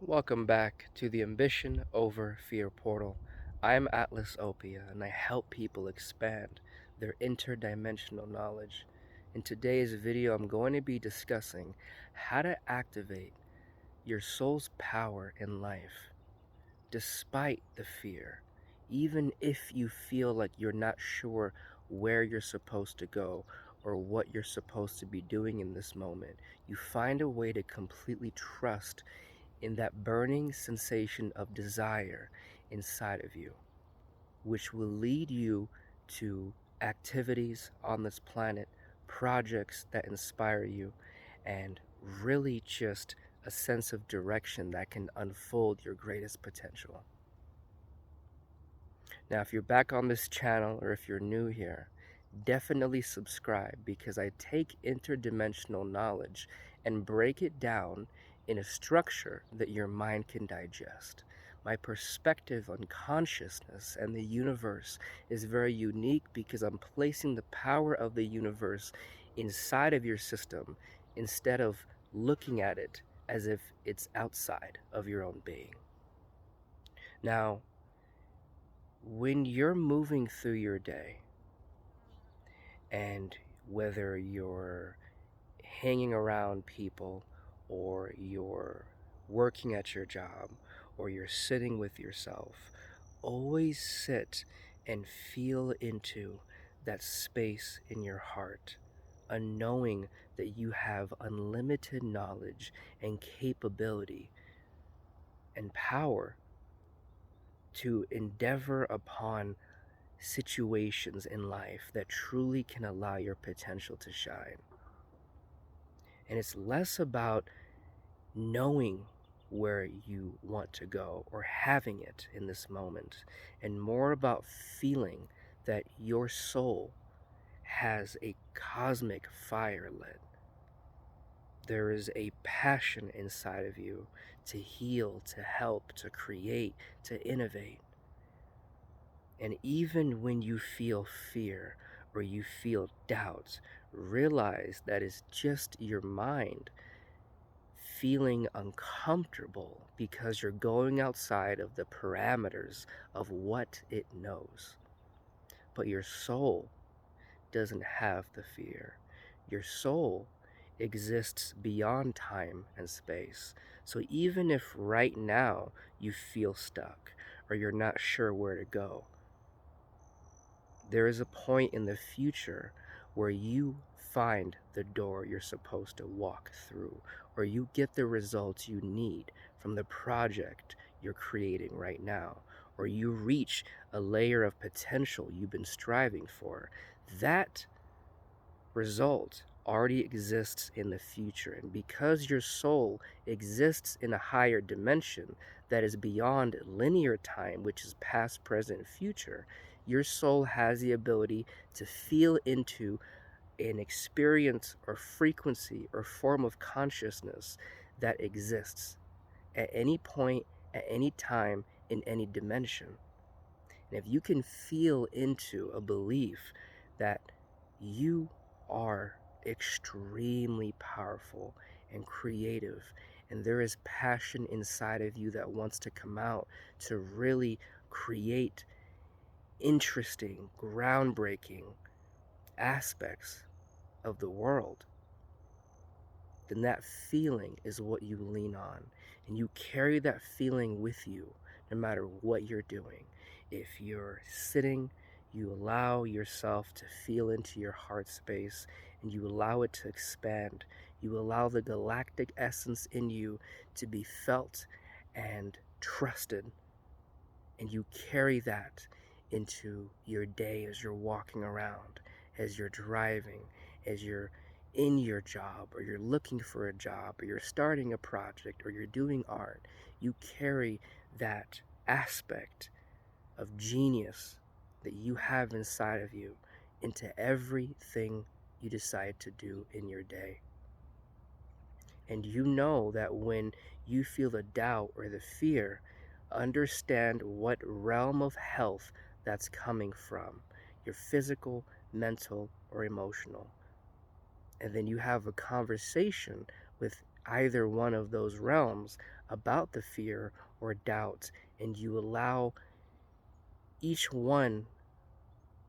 Welcome back to the Ambition Over Fear portal. I'm Atlas Opia and I help people expand their interdimensional knowledge. In today's video, I'm going to be discussing how to activate your soul's power in life despite the fear. Even if you feel like you're not sure where you're supposed to go or what you're supposed to be doing in this moment, you find a way to completely trust in that burning sensation of desire inside of you, which will lead you to activities on this planet, projects that inspire you, and really just a sense of direction that can unfold your greatest potential. Now, if you're back on this channel or if you're new here, definitely subscribe because I take interdimensional knowledge and break it down in a structure that your mind can digest. My perspective on consciousness and the universe is very unique because I'm placing the power of the universe inside of your system instead of looking at it as if it's outside of your own being. Now, when you're moving through your day, and whether you're hanging around people or you're working at your job or you're sitting with yourself, always sit and feel into that space in your heart, a knowing that you have unlimited knowledge and capability and power to endeavor upon situations in life that truly can allow your potential to shine. And it's less about knowing where you want to go or having it in this moment, and more about feeling that your soul has a cosmic fire lit. There is a passion inside of you to heal, to help, to create, to innovate. And even when you feel fear or you feel doubt, realize that it's just your mind feeling uncomfortable because you're going outside of the parameters of what it knows. But your soul doesn't have the fear. Your soul exists beyond time and space. So even if right now you feel stuck or you're not sure where to go, there is a point in the future where you find the door you're supposed to walk through, or you get the results you need from the project you're creating right now, or you reach a layer of potential you've been striving for. That result already exists in the future. And because your soul exists in a higher dimension that is beyond linear time, which is past, present, future, your soul has the ability to feel into an experience or frequency or form of consciousness that exists at any point, at any time, in any dimension. And if you can feel into a belief that you are extremely powerful and creative, and there is passion inside of you that wants to come out to really create interesting, groundbreaking aspects of the world, then that feeling is what you lean on. And you carry that feeling with you no matter what you're doing. If you're sitting, you allow yourself to feel into your heart space and you allow it to expand. You allow the galactic essence in you to be felt and trusted. And you carry that into your day as you're walking around, as you're driving, as you're in your job, or you're looking for a job, or you're starting a project, or you're doing art. You carry that aspect of genius that you have inside of you into everything you decide to do in your day. And you know that when you feel the doubt or the fear, understand what realm of health that's coming from, your physical, mental, or emotional. And then you have a conversation with either one of those realms about the fear or doubt, and you allow each one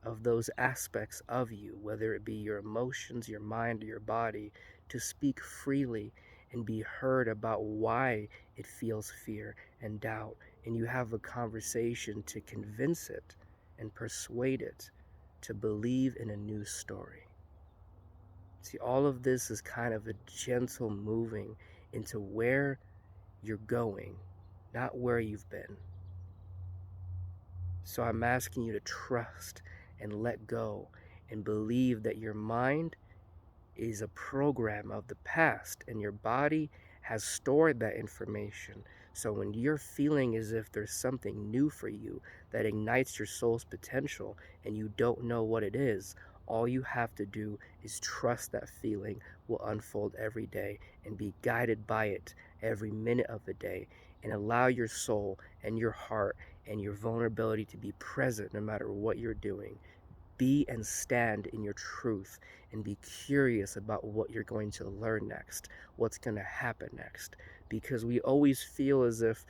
of those aspects of you, whether it be your emotions, your mind, or your body, to speak freely and be heard about why it feels fear and doubt. And you have a conversation to convince it and persuade it to believe in a new story. See, all of this is kind of a gentle moving into where you're going, not where you've been. So I'm asking you to trust and let go and believe that your mind is a program of the past and your body has stored that information. So when you're feeling as if there's something new for you that ignites your soul's potential and you don't know what it is, all you have to do is trust that feeling will unfold every day and be guided by it every minute of the day, and allow your soul and your heart and your vulnerability to be present no matter what you're doing. Be and stand in your truth and be curious about what you're going to learn next, what's going to happen next. Because we always feel as if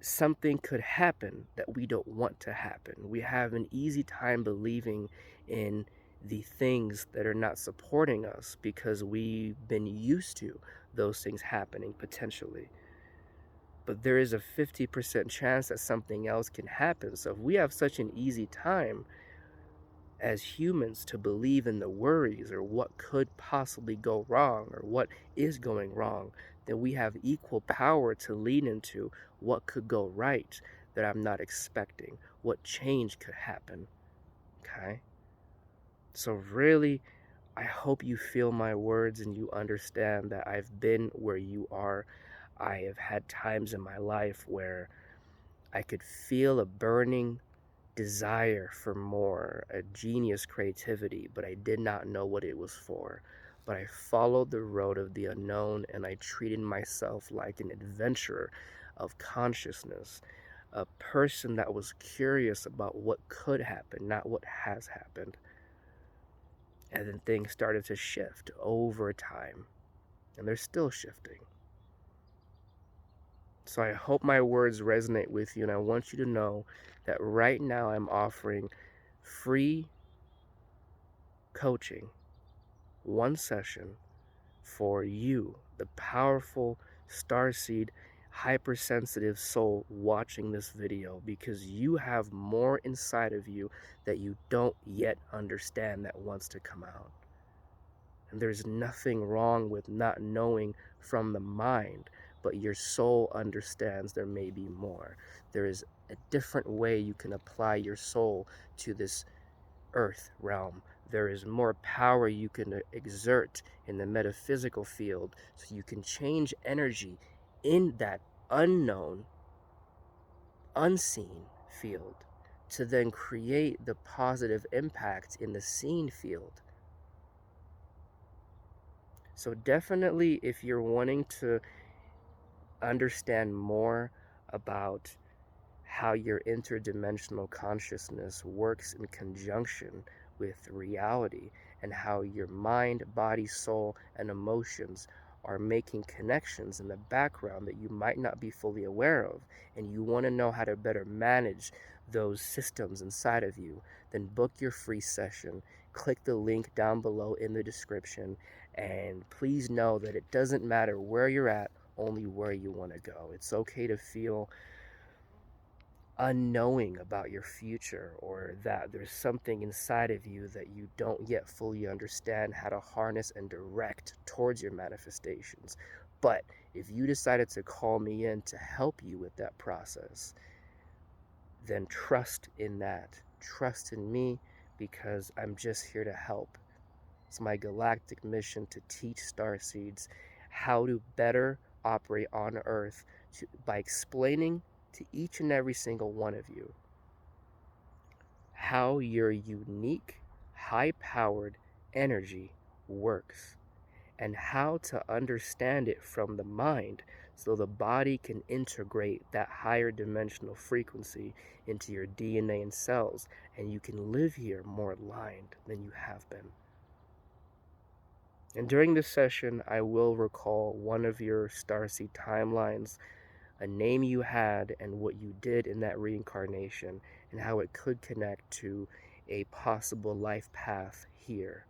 something could happen that we don't want to happen. We have an easy time believing in the things that are not supporting us because we've been used to those things happening potentially. But there is a 50% chance that something else can happen. So if we have such an easy time as humans to believe in the worries or what could possibly go wrong or what is going wrong, then we have equal power to lean into what could go right that I'm not expecting, what change could happen. Okay? So really, I hope you feel my words and you understand that I've been where you are. I have had times in my life where I could feel a burning desire for more, a genius creativity, but I did not know what it was for. But I followed the road of the unknown and I treated myself like an adventurer of consciousness, a person that was curious about what could happen, not what has happened. And then things started to shift over time, and they're still shifting. So I hope my words resonate with you, and I want you to know that right now I'm offering free coaching, one session for you, the powerful starseed hypersensitive soul watching this video, because you have more inside of you that you don't yet understand that wants to come out. And there's nothing wrong with not knowing from the mind, but your soul understands there may be more. There is a different way you can apply your soul to this earth realm. There is more power you can exert in the metaphysical field, so you can change energy in that unknown, unseen field to then create the positive impact in the seen field. So definitely, if you're wanting to understand more about how your interdimensional consciousness works in conjunction with reality, and how your mind, body, soul, and emotions are making connections in the background that you might not be fully aware of, and you want to know how to better manage those systems inside of you, then book your free session. Click the link down below in the description, and please know that it doesn't matter where you're at, only where you want to go. It's okay to feel unknowing about your future, or that there's something inside of you that you don't yet fully understand how to harness and direct towards your manifestations. But if you decided to call me in to help you with that process, then trust in that. Trust in me, because I'm just here to help. It's my galactic mission to teach starseeds how to better operate on Earth by explaining to each and every single one of you how your unique, high-powered energy works, and how to understand it from the mind so the body can integrate that higher dimensional frequency into your DNA and cells, and you can live here more aligned than you have been. And during this session, I will recall one of your starseed timelines, a name you had, and what you did in that reincarnation, and how it could connect to a possible life path here.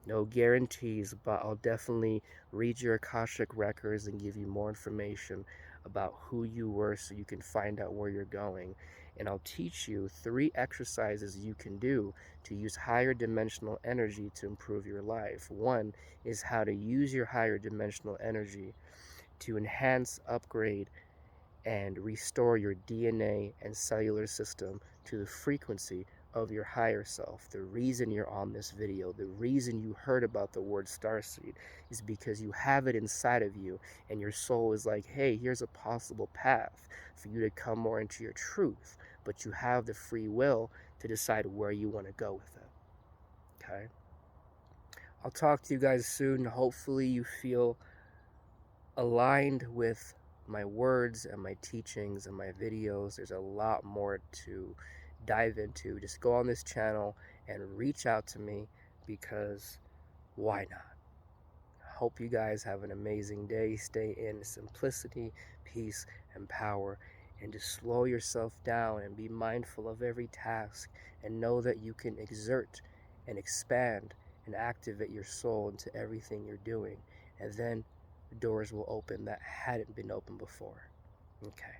No guarantees, but I'll definitely read your akashic records and give you more information about who you were so you can find out where you're going. And I'll teach you 3 exercises you can do to use higher dimensional energy to improve your life. One is how to use your higher dimensional energy to enhance, upgrade, and restore your DNA and cellular system to the frequency of your higher self. The reason you're on this video, the reason you heard about the word starseed, is because you have it inside of you, and your soul is like, hey, here's a possible path for you to come more into your truth, but you have the free will to decide where you want to go with it. Okay? I'll talk to you guys soon. Hopefully you feel aligned with my words and my teachings and my videos. There's a lot more to dive into. Just go on this channel and reach out to me, because why not? Hope you guys have an amazing day. Stay in simplicity, peace, and power, and just slow yourself down and be mindful of every task, and know that you can exert and expand and activate your soul into everything you're doing, and then doors will open that hadn't been open before. Okay.